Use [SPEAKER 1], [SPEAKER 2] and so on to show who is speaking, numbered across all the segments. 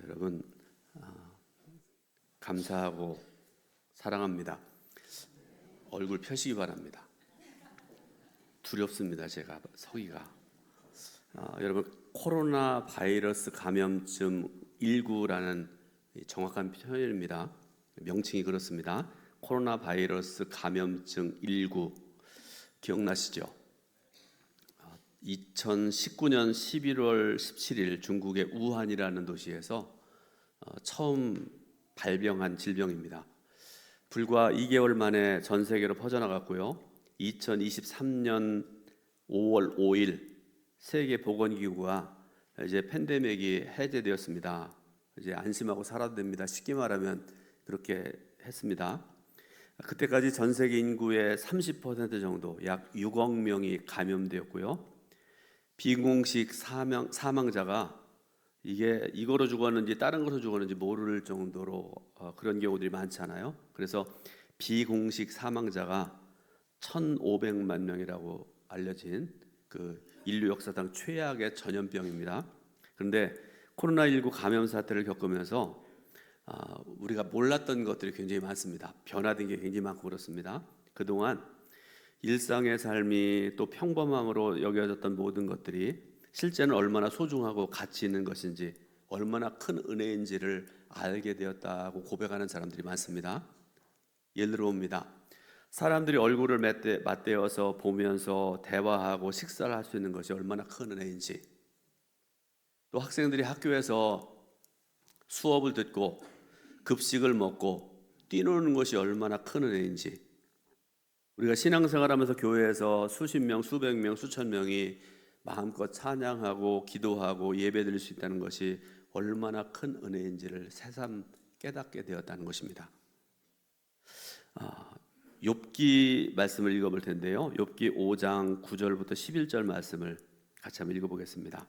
[SPEAKER 1] 여러분, 감사하고 사랑합니다. 얼굴 펴시기 바랍니다. 두렵습니다. 제가 서기가. 여러분, 코로나 바이러스 감염증 19라는 정확한 표현입니다. 명칭이 그렇습니다. 코로나 바이러스 감염증 19 기억나시죠? 2019년 11월 17일 중국의 우한이라는 도시에서 처음 발병한 질병입니다. 불과 2개월 만에 전 세계로 퍼져나갔고요. 2023년 5월 5일 세계보건기구가 이제 팬데믹이 해제되었습니다. 이제 안심하고 살아도 됩니다. 쉽게 말하면 그렇게 했습니다. 그때까지 전 세계 인구의 30% 정도, 약 6억 명이 감염되었고요. 비공식 사망자가 이게 이거로 죽었는지 다른 것으로 죽었는지 모를 정도로 그런 경우들이 많잖아요. 그래서 비공식 사망자가 1,500만 명이라고 알려진 그 인류 역사상 최악의 전염병입니다. 그런데 코로나19 감염 사태를 겪으면서 우리가 몰랐던 것들이 굉장히 많습니다. 변화된 게 굉장히 많고 그렇습니다. 그동안 일상의 삶이 또 평범함으로 여겨졌던 모든 것들이 실제는 얼마나 소중하고 가치 있는 것인지, 얼마나 큰 은혜인지를 알게 되었다고 고백하는 사람들이 많습니다. 예를 들어 봅니다. 사람들이 얼굴을 맞대어서 보면서 대화하고 식사를 할 수 있는 것이 얼마나 큰 은혜인지, 또 학생들이 학교에서 수업을 듣고 급식을 먹고 뛰노는 것이 얼마나 큰 은혜인지, 우리가 신앙생활하면서 교회에서 수십 명, 수백 명, 수천 명이 마음껏 찬양하고 기도하고 예배드릴 수 있다는 것이 얼마나 큰 은혜인지를 새삼 깨닫게 되었다는 것입니다. 욥기 말씀을 읽어볼 텐데요. 욥기 5장 9절부터 11절 말씀을 같이 한번 읽어보겠습니다.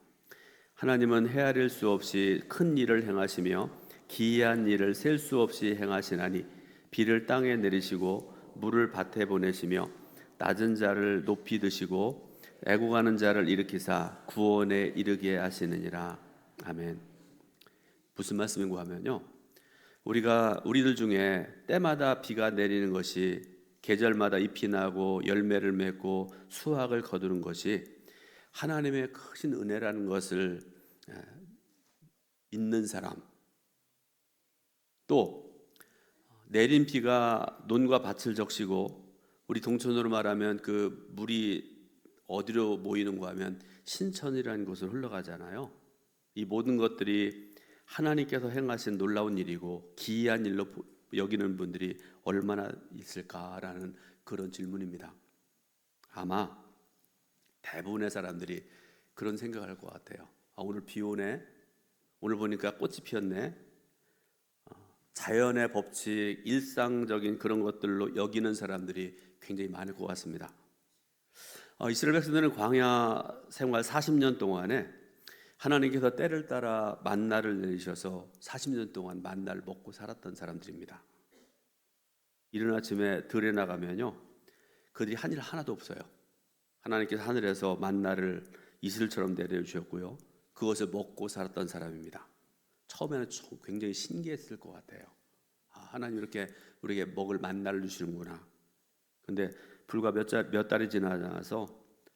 [SPEAKER 1] 하나님은 헤아릴 수 없이 큰 일을 행하시며 기이한 일을 셀 수 없이 행하시나니 비를 땅에 내리시고 물을 밭에 보내시며 낮은 자를 높이 드시고 애고가는 자를 일으키사 구원에 이르게 하시느니라. 아멘. 무슨 말씀인가 하면요, 우리들 중에 때마다 비가 내리는 것이, 계절마다 잎이 나고 열매를 맺고 수확을 거두는 것이 하나님의 크신 은혜라는 것을 믿는 사람, 또 내린 비가 논과 밭을 적시고, 우리 동천으로 말하면 그 물이 어디로 모이는가 하면 신천이라는 곳으로 흘러가잖아요. 이 모든 것들이 하나님께서 행하신 놀라운 일이고 기이한 일로 여기는 분들이 얼마나 있을까라는 그런 질문입니다. 아마 대부분의 사람들이 그런 생각을 할 것 같아요. 오늘 비 오네, 오늘 보니까 꽃이 피었네, 자연의 법칙, 일상적인 그런 것들로 여기는 사람들이 굉장히 많을 것 같습니다. 이스라엘 백성들은 광야 생활 40년 동안에 하나님께서 때를 따라 만나를 내리셔서 40년 동안 만나를 먹고 살았던 사람들입니다. 이른 아침에 들에 나가면요, 그들이 한 일 하나도 없어요. 하나님께서 하늘에서 만나를 이슬처럼 내려주셨고요, 그것을 먹고 살았던 사람입니다. 처음에는 굉장히 신기했을 것 같아요. 하나님 이렇게 우리에게 먹을 만나를 주시는구나. 근데 불과 몇 달이 지나서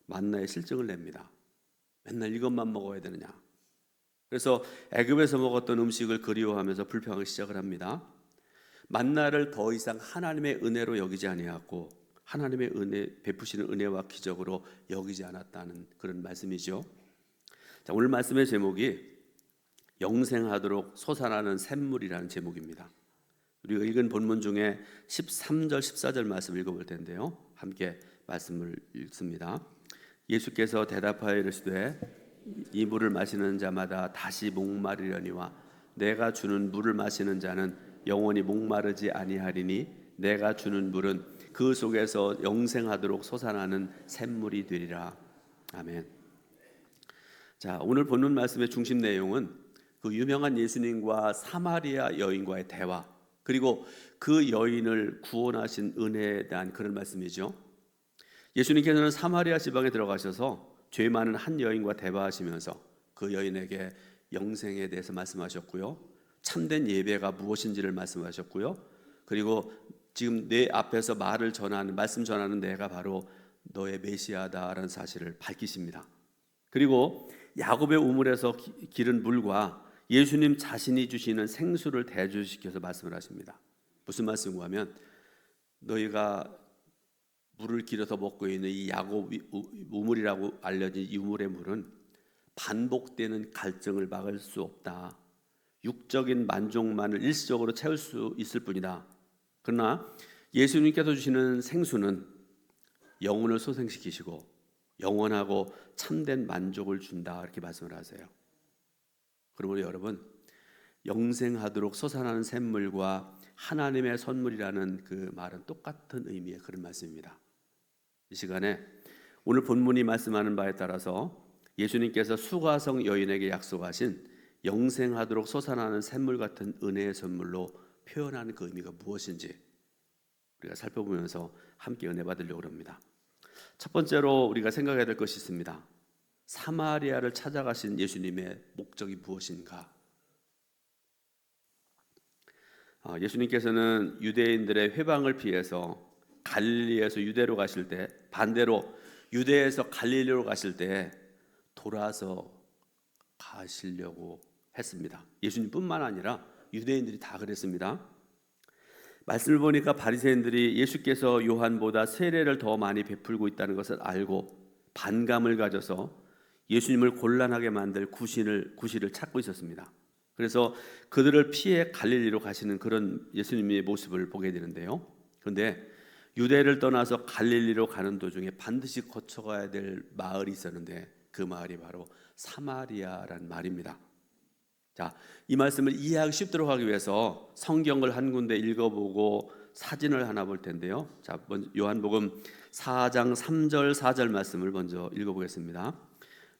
[SPEAKER 1] 만나의 실증을 냅니다. 맨날 이것만 먹어야 되느냐. 그래서 애굽에서 먹었던 음식을 그리워하면서 불평하기 시작을 합니다. 만나를 더 이상 하나님의 은혜로 여기지 아니하고 하나님의 은혜 베푸시는 은혜와 기적으로 여기지 않았다는 그런 말씀이죠. 자, 오늘 말씀의 제목이 영생하도록 솟아나는 샘물이라는 제목입니다. 우리가 읽은 본문 중에 13절 14절 말씀 읽어볼 텐데요, 함께 말씀을 읽습니다. 예수께서 대답하여 이르시되 이 물을 마시는 자마다 다시 목마르려니와 내가 주는 물을 마시는 자는 영원히 목마르지 아니하리니 내가 주는 물은 그 속에서 영생하도록 솟아나는 샘물이 되리라. 아멘. 자, 오늘 본문 말씀의 중심 내용은 그 유명한 예수님과 사마리아 여인과의 대화, 그리고 그 여인을 구원하신 은혜에 대한 그런 말씀이죠. 예수님께서는 사마리아 지방에 들어가셔서 죄 많은 한 여인과 대화하시면서 그 여인에게 영생에 대해서 말씀하셨고요. 참된 예배가 무엇인지를 말씀하셨고요. 그리고 지금 내 앞에서 말씀 전하는 내가 바로 너의 메시아다라는 사실을 밝히십니다. 그리고 야곱의 우물에서 기른 물과 예수님 자신이 주시는 생수를 대조시켜서 말씀을 하십니다. 무슨 말씀인가 하면 너희가 물을 길어서 먹고 있는 이 야곱 우물이라고 알려진 이 우물의 물은 반복되는 갈증을 막을 수 없다. 육적인 만족만을 일시적으로 채울 수 있을 뿐이다. 그러나 예수님께서 주시는 생수는 영혼을 소생시키시고 영원하고 참된 만족을 준다. 이렇게 말씀을 하세요. 그러므로 여러분, 영생하도록 솟아나는 샘물과 하나님의 선물이라는 그 말은 똑같은 의미의 그런 말씀입니다. 이 시간에 오늘 본문이 말씀하는 바에 따라서 예수님께서 수가성 여인에게 약속하신 영생하도록 솟아나는 샘물 같은 은혜의 선물로 표현하는 그 의미가 무엇인지 우리가 살펴보면서 함께 은혜 받으려고 합니다. 첫 번째로 우리가 생각해야 될 것이 있습니다. 사마리아를 찾아가신 예수님의 목적이 무엇인가? 예수님께서는 유대인들의 회방을 피해서 갈릴리에서 유대로 가실 때, 반대로 유대에서 갈릴리로 가실 때 돌아서 가시려고 했습니다. 예수님뿐만 아니라 유대인들이 다 그랬습니다. 말씀을 보니까 바리새인들이 예수께서 요한보다 세례를 더 많이 베풀고 있다는 것을 알고 반감을 가져서 예수님을 곤란하게 만들 구실을 찾고 있었습니다. 그래서 그들을 피해 갈릴리로 가시는 그런 예수님의 모습을 보게 되는데요. 그런데 유대를 떠나서 갈릴리로 가는 도중에 반드시 거쳐가야 될 마을이 있었는데 그 마을이 바로 사마리아라는 말입니다. 자, 이 말씀을 이해하기 쉽도록 하기 위해서 성경을 한 군데 읽어보고 사진을 하나 볼 텐데요. 자, 요한복음 4장 3절 4절 말씀을 먼저 읽어보겠습니다.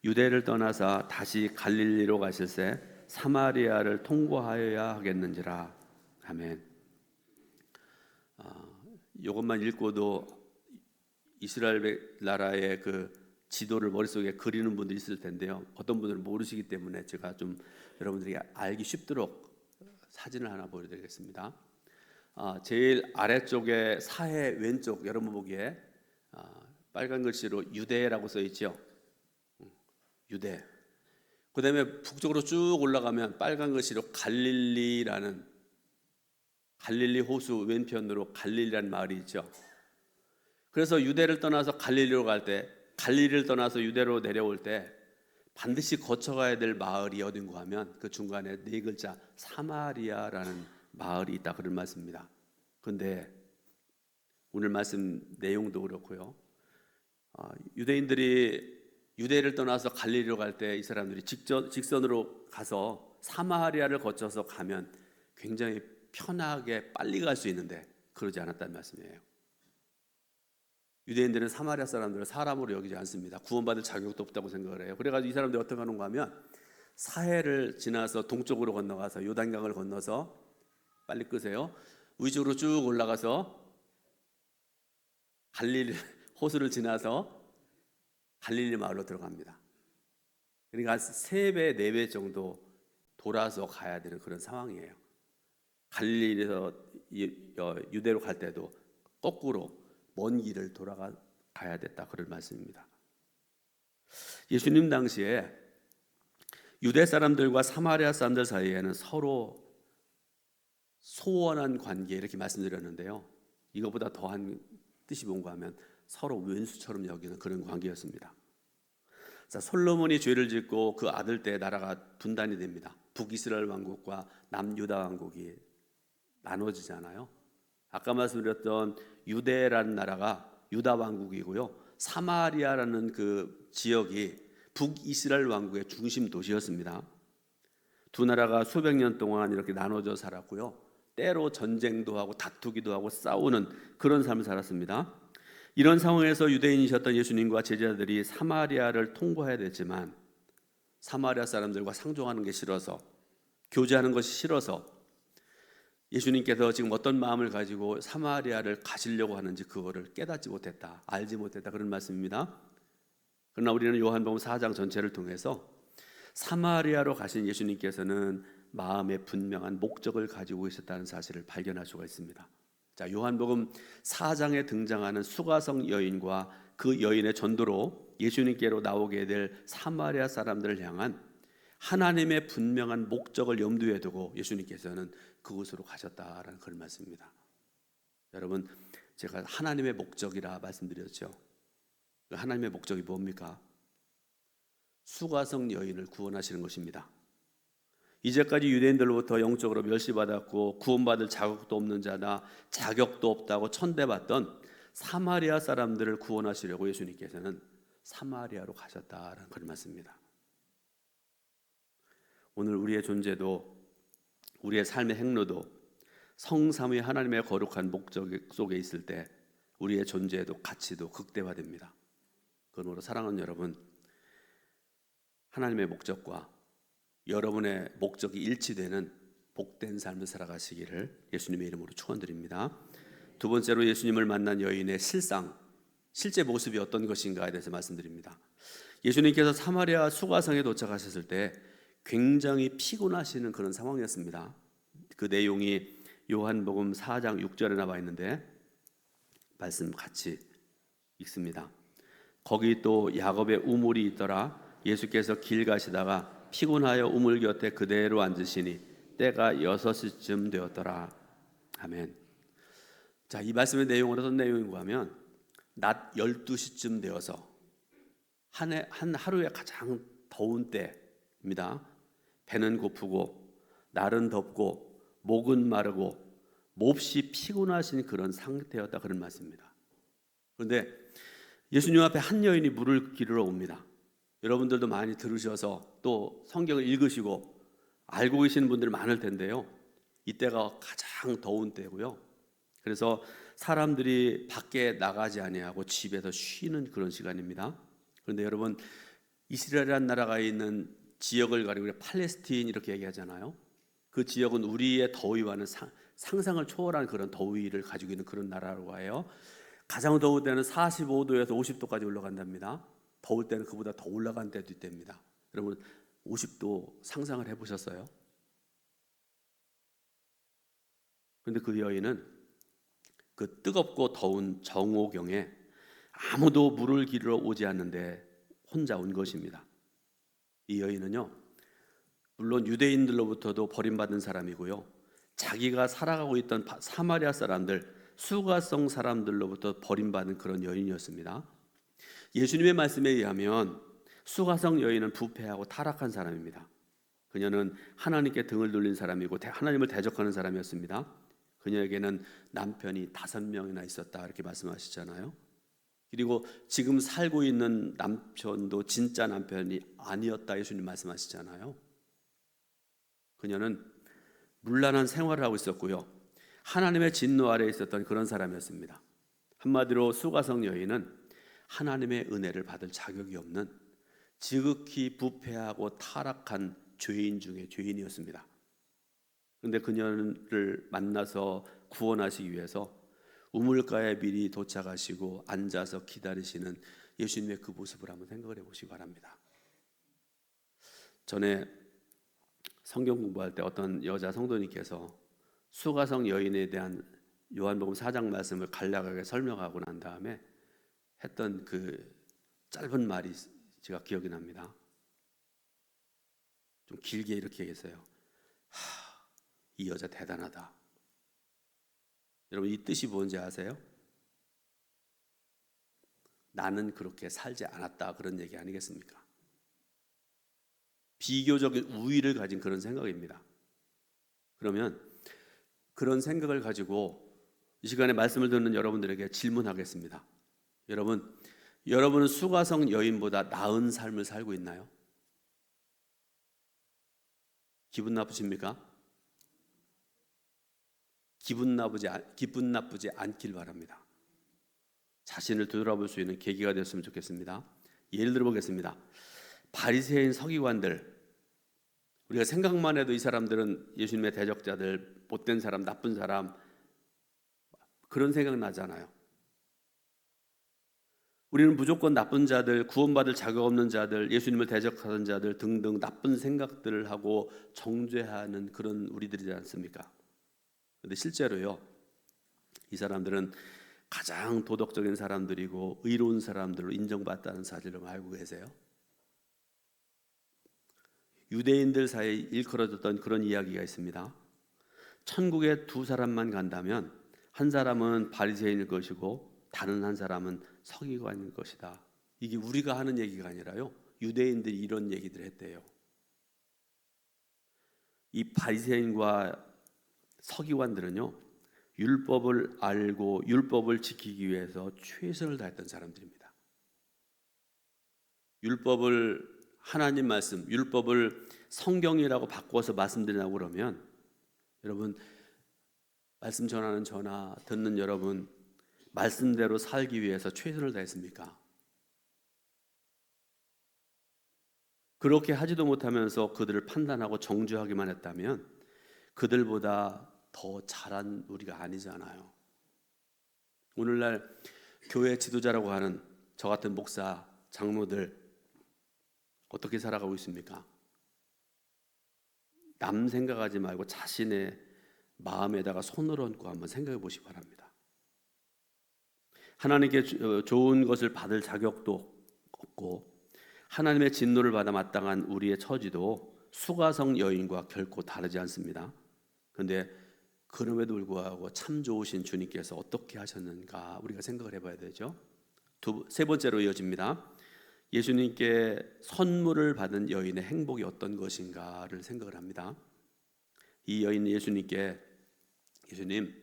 [SPEAKER 1] 유대를 떠나서 다시 갈릴리로 가실새 사마리아를 통과하여야 하겠는지라. 아멘. 이것만 읽고도 이스라엘 나라의 그 지도를 머릿속에 그리는 분들이 있을 텐데요. 어떤 분들은 모르시기 때문에 제가 좀 여러분들이 알기 쉽도록 사진을 하나 보여드리겠습니다. 제일 아래쪽에 사해 왼쪽 여러분 보기에 빨간 글씨로 유대라고 써 있죠. 유대. 그 다음에 북쪽으로 쭉 올라가면 빨간 글씨로 갈릴리라는, 갈릴리 호수 왼편으로 갈릴리라는 마을이 있죠. 그래서 유대를 떠나서 갈릴리로 갈 때, 갈릴리를 떠나서 유대로 내려올 때 반드시 거쳐가야 될 마을이 어딘가 하면 그 중간에 네 글자 사마리아라는 마을이 있다, 그런 말씀입니다. 그런데 오늘 말씀 내용도 그렇고요. 유대인들이 유대를 떠나서 갈릴리로 갈 때 이 사람들이 직선으로 가서 사마리아를 거쳐서 가면 굉장히 편하게 빨리 갈 수 있는데 그러지 않았다는 말씀이에요. 유대인들은 사마리아 사람들을 사람으로 여기지 않습니다. 구원받을 자격도 없다고 생각을 해요. 그래가지고 이 사람들이 어떻게 하는가 하면 사해를 지나서 동쪽으로 건너가서 요단강을 건너서, 빨리 끄세요, 위쪽으로 쭉 올라가서 갈릴리 호수를 지나서 갈릴리 마을로 들어갑니다. 그러니까 3배, 4배 정도 돌아서 가야 되는 그런 상황이에요. 갈릴리에서 유대로 갈 때도 거꾸로 먼 길을 돌아가야 됐다, 그런 말씀입니다. 예수님 당시에 유대 사람들과 사마리아 사람들 사이에는 서로 소원한 관계, 이렇게 말씀드렸는데요. 이거보다 더한 뜻이 뭔가 하면 서로 왼수처럼 여기는 그런 관계였습니다. 자, 솔로몬이 죄를 짓고 그 아들 때 나라가 분단이 됩니다. 북이스라엘 왕국과 남유다 왕국이 나눠지잖아요. 아까 말씀드렸던 유대라는 나라가 유다 왕국이고요, 사마리아라는 그 지역이 북이스라엘 왕국의 중심 도시였습니다. 두 나라가 수백 년 동안 이렇게 나눠져 살았고요, 때로 전쟁도 하고 다투기도 하고 싸우는 그런 삶을 살았습니다. 이런 상황에서 유대인이셨던 예수님과 제자들이 사마리아를 통과해야 됐지만 사마리아 사람들과 상종하는 게 싫어서, 교제하는 것이 싫어서 예수님께서 지금 어떤 마음을 가지고 사마리아를 가시려고 하는지 그거를 깨닫지 못했다, 알지 못했다, 그런 말씀입니다. 그러나 우리는 요한복음 4장 전체를 통해서 사마리아로 가신 예수님께서는 마음의 분명한 목적을 가지고 있었다는 사실을 발견할 수가 있습니다. 자, 요한복음 4장에 등장하는 수가성 여인과 그 여인의 전도로 예수님께로 나오게 될 사마리아 사람들을 향한 하나님의 분명한 목적을 염두에 두고 예수님께서는 그곳으로 가셨다라는 그런 말씀입니다. 여러분, 제가 하나님의 목적이라 말씀드렸죠. 하나님의 목적이 뭡니까? 수가성 여인을 구원하시는 것입니다. 이제까지 유대인들로부터 영적으로 멸시받았고 구원받을 자격도 없는 자나 자격도 없다고 천대받던 사마리아 사람들을 구원하시려고 예수님께서는 사마리아로 가셨다라는 그런 말씀입니다. 오늘 우리의 존재도 우리의 삶의 행로도 성삼위 하나님의 거룩한 목적 속에 있을 때 우리의 존재도 가치도 극대화됩니다. 그러므로 사랑하는 여러분, 하나님의 목적과 여러분의 목적이 일치되는 복된 삶을 살아가시기를 예수님의 이름으로 축원드립니다. 두 번째로 예수님을 만난 여인의 실제 모습이 어떤 것인가에 대해서 말씀드립니다. 예수님께서 사마리아 수가성에 도착하셨을 때 굉장히 피곤하시는 그런 상황이었습니다. 그 내용이 요한복음 4장 6절에 나와 있는데 말씀 같이 읽습니다. 거기 또 야곱의 우물이 있더라. 예수께서 길 가시다가 피곤하여 우물 곁에 그대로 앉으시니 때가 6시쯤 되었더라. 아멘. 자, 이 말씀의 내용은 어떤 내용인가 하면 낮 12시쯤 되어서 한 하루에 가장 더운 때입니다. 배는 고프고 날은 덥고 목은 마르고 몹시 피곤하신 그런 상태였다, 그런 말씀입니다. 그런데 예수님 앞에 한 여인이 물을 기르러 옵니다. 여러분들도 많이 들으셔서 또 성경을 읽으시고 알고 계시는 분들 많을 텐데요. 이때가 가장 더운 때고요. 그래서 사람들이 밖에 나가지 아니하고 집에서 쉬는 그런 시간입니다. 그런데 여러분, 이스라엘이라는 나라가 있는 지역을 가리고 우리가 팔레스틴 이렇게 얘기하잖아요. 그 지역은 우리의 더위와는 상상을 초월한 그런 더위를 가지고 있는 그런 나라라고 해요. 가장 더울 때는 45도에서 50도까지 올라간답니다. 더울 때는 그보다 더 올라간 때도 있답니다. 여러분, 50도 상상을 해보셨어요? 그런데 그 여인은 그 뜨겁고 더운 정오경에 아무도 물을 기르러 오지 않는데 혼자 온 것입니다. 이 여인은요, 물론 유대인들로부터도 버림받은 사람이고요, 자기가 살아가고 있던 사마리아 사람들, 수가성 사람들로부터 버림받은 그런 여인이었습니다. 예수님의 말씀에 의하면 수가성 여인은 부패하고 타락한 사람입니다. 그녀는 하나님께 등을 돌린 사람이고 하나님을 대적하는 사람이었습니다. 그녀에게는 남편이 5명이나 있었다, 이렇게 말씀하시잖아요. 그리고 지금 살고 있는 남편도 진짜 남편이 아니었다, 예수님 말씀하시잖아요. 그녀는 문란한 생활을 하고 있었고요, 하나님의 진노 아래에 있었던 그런 사람이었습니다. 한마디로 수가성 여인은 하나님의 은혜를 받을 자격이 없는 지극히 부패하고 타락한 죄인 중에 죄인이었습니다. 그런데 그녀를 만나서 구원하시기 위해서 우물가에 미리 도착하시고 앉아서 기다리시는 예수님의 그 모습을 한번 생각을 해보시기 바랍니다. 전에 성경 공부할 때 어떤 여자 성도님께서 수가성 여인에 대한 요한복음 4장 말씀을 간략하게 설명하고 난 다음에 했던 그 짧은 말이 제가 기억이 납니다. 좀 길게 이렇게 얘기했어요. 이 여자 대단하다. 여러분, 이 뜻이 뭔지 아세요? 나는 그렇게 살지 않았다, 그런 얘기 아니겠습니까? 비교적인 우위를 가진 그런 생각입니다. 그러면 그런 생각을 가지고 이 시간에 말씀을 듣는 여러분들에게 질문하겠습니다. 여러분은 수가성 여인보다 나은 삶을 살고 있나요? 기분 나쁘십니까? 기분 나쁘지 않길 바랍니다. 자신을 되돌아볼 수 있는 계기가 되었으면 좋겠습니다. 예를 들어 보겠습니다. 바리새인 서기관들, 우리가 생각만 해도 이 사람들은 예수님의 대적자들, 못된 사람, 나쁜 사람, 그런 생각 나잖아요. 우리는 무조건 나쁜 자들, 구원받을 자격 없는 자들, 예수님을 대적하는 자들 등등 나쁜 생각들을 하고 정죄하는 그런 우리들이지 않습니까? 근데 실제로요, 이 사람들은 가장 도덕적인 사람들이고 의로운 사람들로 인정받다는 사실을 알고 계세요? 유대인들 사이에 일컬어졌던 그런 이야기가 있습니다. 천국에 두 사람만 간다면 한 사람은 바리새인일 것이고 다른 한 사람은 서기관일 것이다. 이게 우리가 하는 얘기가 아니라요, 유대인들이 이런 얘기들 했대요. 이 바리새인과 서기관들은요, 율법을 알고 율법을 지키기 위해서 최선을 다했던 사람들입니다. 율법을, 하나님 말씀, 율법을 성경이라고 바꿔서 말씀드리라고 그러면 여러분, 말씀 전하는 저나 듣는 여러분, 말씀대로 살기 위해서 최선을 다했습니까? 그렇게 하지도 못하면서 그들을 판단하고 정죄하기만 했다면 그들보다 더 잘한 우리가 아니잖아요. 오늘날 교회 지도자라고 하는 저 같은 목사, 장로들 어떻게 살아가고 있습니까? 남 생각하지 말고 자신의 마음에다가 손을 얹고 한번 생각해 보시기 바랍니다. 하나님께 좋은 것을 받을 자격도 없고 하나님의 진노를 받아 마땅한 우리의 처지도 수가성 여인과 결코 다르지 않습니다. 그런데 그럼에도 불구하고 참 좋으신 주님께서 어떻게 하셨는가 우리가 생각을 해봐야 되죠. 세 번째로 이어집니다. 예수님께 선물을 받은 여인의 행복이 어떤 것인가를 생각을 합니다. 이 여인은 예수님께, 예수님,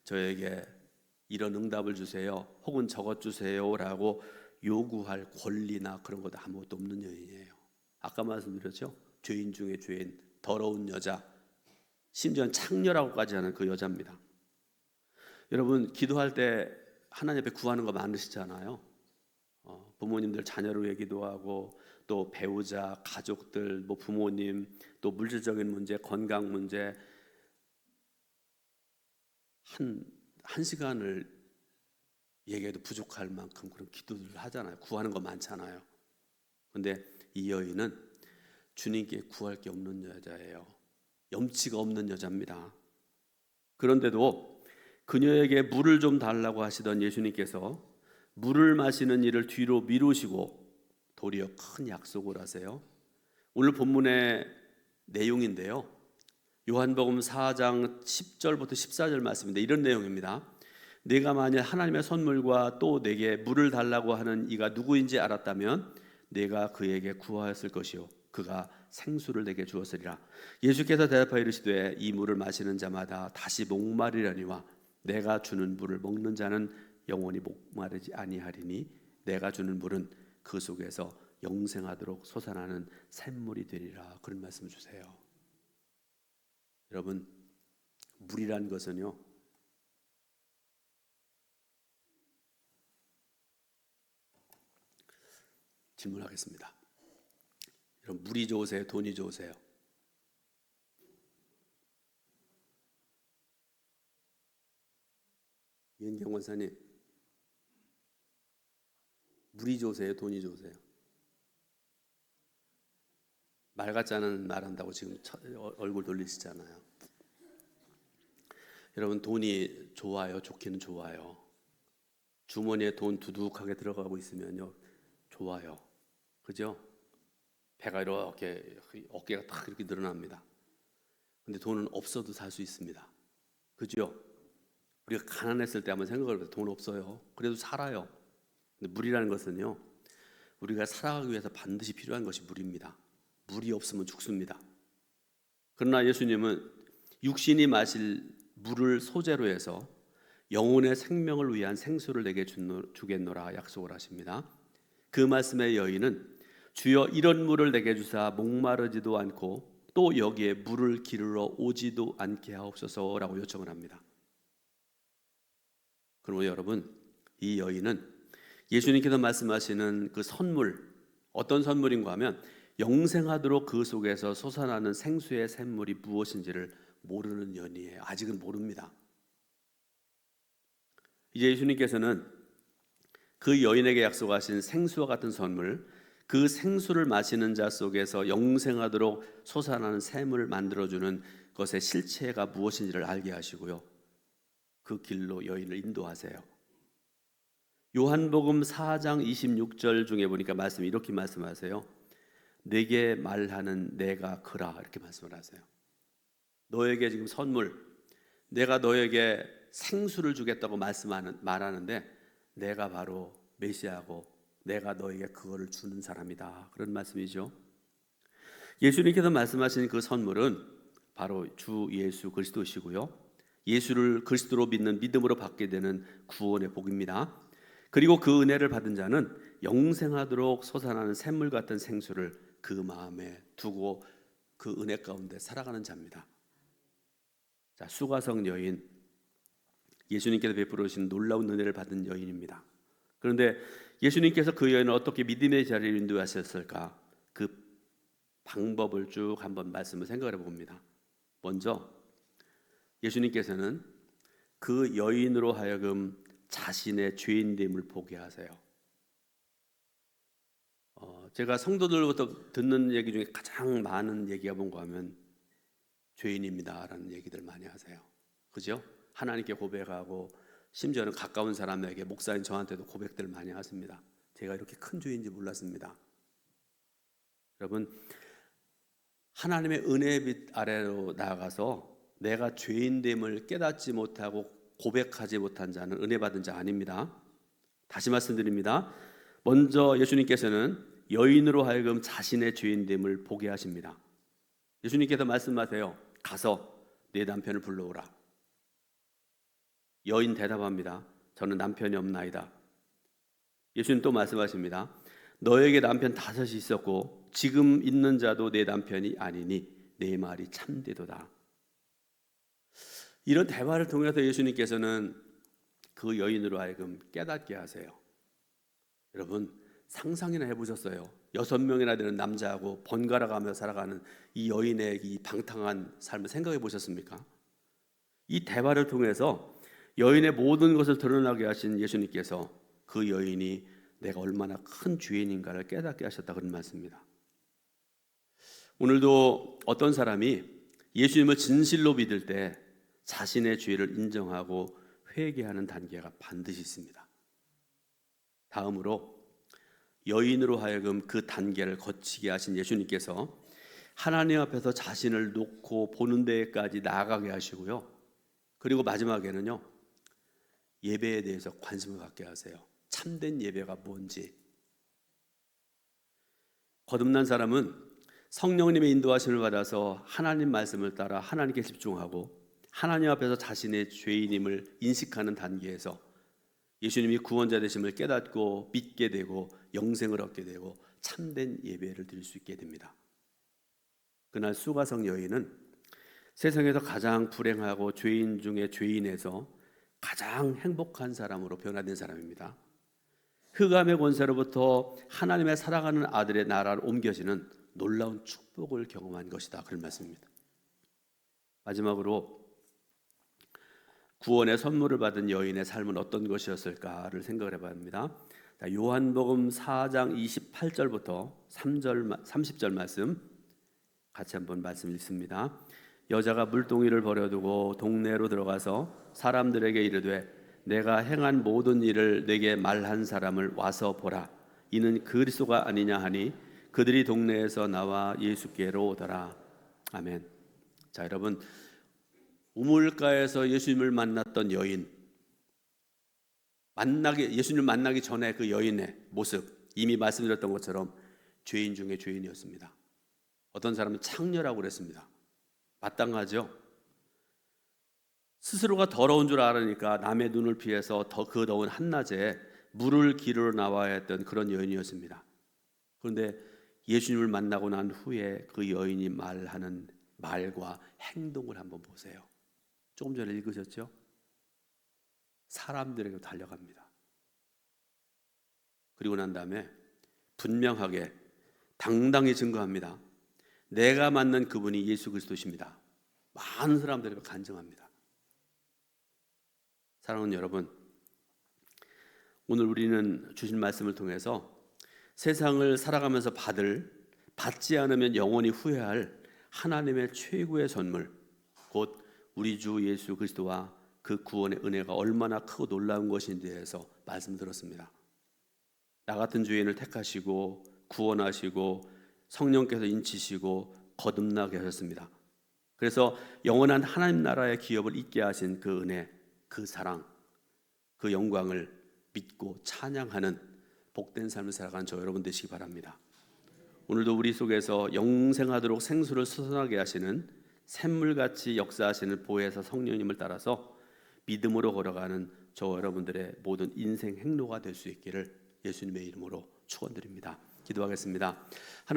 [SPEAKER 1] 저에게 이런 응답을 주세요, 혹은 저것 주세요 라고 요구할 권리나 그런 것도 아무것도 없는 여인이에요. 아까 말씀드렸죠, 죄인 중에 죄인, 더러운 여자, 심지어는 창녀라고까지 하는 그 여자입니다. 여러분, 기도할 때 하나님 앞에 구하는 거 많으시잖아요. 부모님들 자녀를 위해 기도하고, 또 배우자, 가족들, 뭐 부모님, 또 물질적인 문제, 건강 문제, 한 시간을 얘기해도 부족할 만큼 그런 기도들을 하잖아요. 구하는 거 많잖아요. 근데 이 여인은 주님께 구할 게 없는 여자예요. 염치가 없는 여자입니다. 그런데도 그녀에게 물을 좀 달라고 하시던 예수님께서 물을 마시는 일을 뒤로 미루시고 도리어 큰 약속을 하세요. 오늘 본문의 내용인데요, 요한복음 4장 10절부터 14절 말씀인데 이런 내용입니다. 내가 만일 하나님의 선물과 또 내게 물을 달라고 하는 이가 누구인지 알았다면 내가 그에게 구하였을 것이요 그가 생수를 내게 주었으리라. 예수께서 대답하여 이르시되 이 물을 마시는 자마다 다시 목마르려니와 내가 주는 물을 먹는 자는 영원히 목마르지 아니하리니 내가 주는 물은 그 속에서 영생하도록 솟아나는 샘물이 되리라. 그런 말씀을 주세요. 여러분, 물이란 것은요, 질문하겠습니다. 여러분, 물이 좋으세요? 돈이 좋으세요? 이은경 원사님, 물이 좋으세요? 돈이 좋으세요? 말 같지 않은 말 한다고 지금 얼굴 돌리시잖아요. 여러분, 돈이 좋아요? 좋기는 좋아요. 주머니에 돈 두둑하게 들어가고 있으면요, 좋아요. 그죠? 배가 이렇게, 어깨가 딱 이렇게 늘어납니다. 근데 돈은 없어도 살 수 있습니다. 그죠? 우리가 가난했을 때 한번 생각을 해보세요. 돈 없어요. 그래도 살아요. 근데 물이라는 것은요, 우리가 살아가기 위해서 반드시 필요한 것이 물입니다. 물이 없으면 죽습니다. 그러나 예수님은 육신이 마실 물을 소재로 해서 영혼의 생명을 위한 생수를 내게 주겠노라 약속을 하십니다. 그 말씀의 여인은 주여 이런 물을 내게 주사 목마르지도 않고 또 여기에 물을 기르러 오지도 않게 하옵소서라고 요청을 합니다. 그러므로 여러분, 이 여인은 예수님께서 말씀하시는 그 선물, 어떤 선물인가 하면 영생하도록 그 속에서 솟아나는 생수의 샘물이 무엇인지를 모르는 여인이에요. 아직은 모릅니다. 이제 예수님께서는 그 여인에게 약속하신 생수와 같은 선물, 그 생수를 마시는 자 속에서 영생하도록 솟아나는 샘을 만들어주는 것의 실체가 무엇인지를 알게 하시고요, 그 길로 여인을 인도하세요. 요한복음 4장 26절 중에 보니까 말씀이 이렇게 말씀하세요. 내게 말하는 내가 그라, 이렇게 말씀을 하세요. 너에게 지금 선물, 내가 너에게 생수를 주겠다고 말하는데 내가 바로 메시아고 내가 너에게 그거를 주는 사람이다, 그런 말씀이죠. 예수님께서 말씀하신 그 선물은 바로 주 예수 그리스도시고요, 예수를 그리스도로 믿는 믿음으로 받게 되는 구원의 복입니다. 그리고 그 은혜를 받은 자는 영생하도록 솟아나는 샘물 같은 생수를 그 마음에 두고 그 은혜 가운데 살아가는 자입니다. 자, 수가성 여인, 예수님께서 베풀어 주신 놀라운 은혜를 받은 여인입니다. 그런데 예수님께서 그 여인을 어떻게 믿음의 자리를 인도하셨을까? 그 방법을 쭉 한번 말씀을 생각해 봅니다. 먼저 예수님께서는 그 여인으로 하여금 자신의 죄인됨을 보게 하세요. 제가 성도들부터 듣는 얘기 중에 가장 많은 얘기가 뭔가 하면 죄인입니다라는 얘기들 많이 하세요. 그죠? 하나님께 고백하고 심지어는 가까운 사람에게, 목사님 저한테도 고백들 많이 하십니다. 제가 이렇게 큰 죄인지 몰랐습니다. 여러분, 하나님의 은혜의 빛 아래로 나아가서 내가 죄인됨을 깨닫지 못하고 고백하지 못한 자는 은혜 받은 자 아닙니다. 다시 말씀드립니다. 먼저 예수님께서는 여인으로 하여금 자신의 죄인됨을 보게 하십니다. 예수님께서 말씀하세요. 가서 내 남편을 불러오라. 여인 대답합니다. 저는 남편이 없나이다. 예수님 또 말씀하십니다. 너에게 남편 5이 있었고 지금 있는 자도 내 남편이 아니니 내 말이 참되도다. 이런 대화를 통해서 예수님께서는 그 여인으로 하여금 깨닫게 하세요. 여러분, 상상이나 해보셨어요? 6명이나 되는 남자하고 번갈아가며 살아가는 이 여인의 이 방탕한 삶을 생각해 보셨습니까? 이 대화를 통해서 여인의 모든 것을 드러나게 하신 예수님께서 그 여인이 내가 얼마나 큰 죄인인가를 깨닫게 하셨다, 그런 말씀입니다. 오늘도 어떤 사람이 예수님을 진실로 믿을 때 자신의 죄를 인정하고 회개하는 단계가 반드시 있습니다. 다음으로 여인으로 하여금 그 단계를 거치게 하신 예수님께서 하나님 앞에서 자신을 놓고 보는 데까지 나아가게 하시고요, 그리고 마지막에는요, 예배에 대해서 관심을 갖게 하세요. 참된 예배가 뭔지. 거듭난 사람은 성령님의 인도하심을 받아서 하나님 말씀을 따라 하나님께 집중하고 하나님 앞에서 자신의 죄인임을 인식하는 단계에서 예수님이 구원자 되심을 깨닫고 믿게 되고 영생을 얻게 되고 참된 예배를 드릴 수 있게 됩니다. 그날 수가성 여인은 세상에서 가장 불행하고 죄인 중에 죄인에서 가장 행복한 사람으로 변화된 사람입니다. 흑암의 권세로부터 하나님의 사랑하는 아들의 나라로 옮겨지는 놀라운 축복을 경험한 것이다, 그런 말씀입니다. 마지막으로 구원의 선물을 받은 여인의 삶은 어떤 것이었을까를 생각을 해봐야 합니다. 요한복음 4장 28절부터 30절 말씀 같이 한번 말씀 읽습니다. 여자가 물동이를 버려두고 동네로 들어가서 사람들에게 이르되 내가 행한 모든 일을 내게 말한 사람을 와서 보라. 이는 그리스도가 아니냐 하니 그들이 동네에서 나와 예수께로 오더라. 아멘. 자, 여러분, 우물가에서 예수님을 만났던 여인, 예수님을 만나기 전에 그 여인의 모습, 이미 말씀드렸던 것처럼 죄인 중에 죄인이었습니다. 어떤 사람은 창녀라고 그랬습니다. 마땅하죠. 스스로가 더러운 줄 알으니까 남의 눈을 피해서 그 더운 한낮에 물을 기르러 나와야 했던 그런 여인이었습니다. 그런데 예수님을 만나고 난 후에 그 여인이 말하는 말과 행동을 한번 보세요. 조금 전에 읽으셨죠? 사람들에게 달려갑니다. 그리고 난 다음에 분명하게 당당히 증거합니다. 내가 만난 그분이 예수 그리스도십니다. 많은 사람들이 간증합니다. 사랑하는 여러분, 오늘 우리는 주신 말씀을 통해서 세상을 살아가면서 받지 않으면 영원히 후회할 하나님의 최고의 선물, 곧 우리 주 예수 그리스도와 그 구원의 은혜가 얼마나 크고 놀라운 것인지에 대해서 말씀드렸습니다. 나 같은 죄인을 택하시고 구원하시고 성령께서 인치시고 거듭나게 하셨습니다. 그래서 영원한 하나님 나라의 기업을 있게 하신 그 은혜, 그 사랑, 그 영광을 믿고 찬양하는 복된 삶을 살아가는 저 여러분 되시기 바랍니다. 오늘도 우리 속에서 영생하도록 생수를 솟아나게 하시는 샘물같이 역사하시는 보혜사 성령님을 따라서 믿음으로 걸어가는 저 여러분들의 모든 인생 행로가 될 수 있기를 예수님의 이름으로 축원드립니다. 기도하겠습니다. 하나님